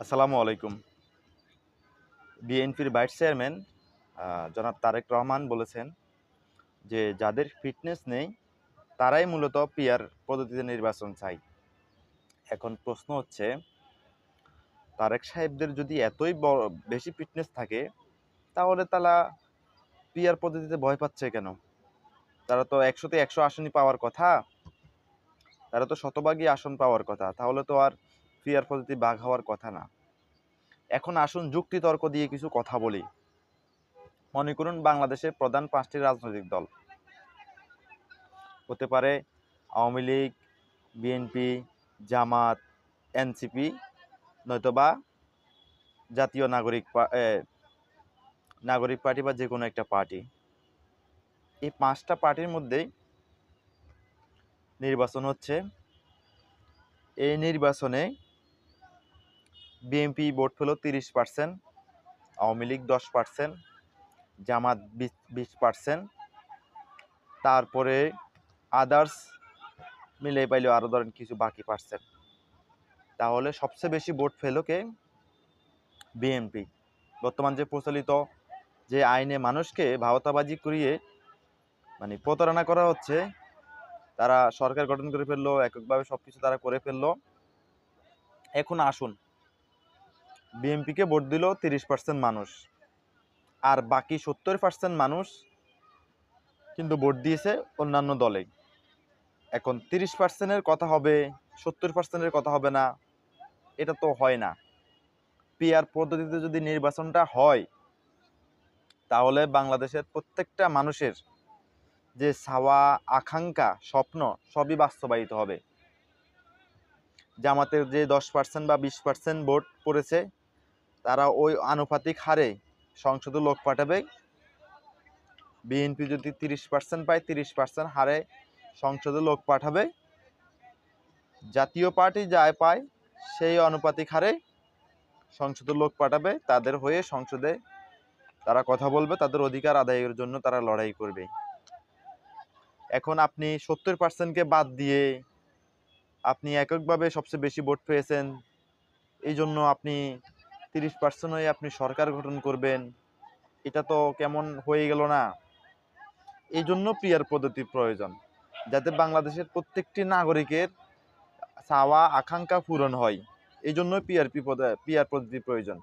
আসসালামু আলাইকুম। বিএনপির ভাইস চেয়ারম্যান জনাব তারেক রহমান বলেছেন যে যাদের ফিটনেস নেই তারাই মূলত পিআর পদ্ধতিতে নির্বাচন চায়। এখন প্রশ্ন হচ্ছে, তারেক সাহেবদের যদি এতই বেশি ফিটনেস থাকে তাহলে তারা পিআর পদ্ধতিতে ভয় পাচ্ছে কেন? তারা তো 100তে 100 আসনই পাওয়ার কথা, তারা তো শতভাগই আসন পাওয়ার কথা, তাহলে তো আর পিআর পদ্ধতি বাঘ হওয়ার কথা না। এখন আসুন যুক্তি তর্ক দিয়ে কিছু কথা বলি। মনে করুন বাংলাদেশের প্রধান 5টি রাজনৈতিক দল হতে পারে আওয়ামী লীগ, বিএনপি, জামাত, এনসিপি, নয়তোবা জাতীয় নাগরিক পার্টি বা যে কোনো একটা পার্টি। এই 5টা পার্টির মধ্যেই নির্বাচন হচ্ছে। এই নির্বাচনে বিএনপি ভোট পেল 30%, আওয়ামী লীগ 10%, জামাত 20%, তারপরে আদার্স মিলে পাইলেও আরও ধরেন কিছু বাকি পার্সেন্ট। তাহলে সবচেয়ে বেশি ভোট পেল কে? বিএনপি। বর্তমান যে প্রচলিত যে আইনে মানুষকে ভাওতাবাজি করিয়ে প্রতারণা করা হচ্ছে, তারা সরকার গঠন করে ফেললো, এককভাবে সবকিছু তারা করে ফেললো। এখন আসুন, বিএনপিকে ভোট দিল 30% মানুষ, আর বাকি 70% মানুষ কিন্তু ভোট দিয়েছে অন্যান্য দলে। এখন 30%-এর কথা হবে, 70%-এর কথা হবে না, এটা তো হয় না। পিআর পদ্ধতিতে যদি নির্বাচনটা হয় তাহলে বাংলাদেশের প্রত্যেকটা মানুষের যে চাওয়া, আকাঙ্ক্ষা, স্বপ্ন সবই বাস্তবায়িত হবে। জামাতের যে 10% বা 20% ভোট পড়েছে, তারা ওই আনুপাতিক হারে সংসদে লোক পাঠাবে। বিএনপি যদি 30% পায়, 30% হারে সংসদে লোক পাঠাবে। জাতীয় পার্টি যাই পায় সেই আনুপাতিক হারে সংসদে লোক পাঠাবে, তাদের হয়ে সংসদে তারা কথা বলবে, তাদের অধিকার আদায়ের জন্য তারা লড়াই করবে। এখন আপনি 70%-কে বাদ দিয়ে আপনি এককভাবে সবচেয়ে বেশি ভোট পেয়েছেন, এই জন্য আপনি 30% হয়ে আপনি সরকার গঠন করবেন, এটা তো কেমন হয়ে গেল না? এই জন্য পিআর পদ্ধতির প্রয়োজন, যাতে বাংলাদেশের প্রত্যেকটি নাগরিকের চাওয়া আকাঙ্ক্ষা পূরণ হয়। এই জন্য পিআর পদ্ধতির প্রয়োজন।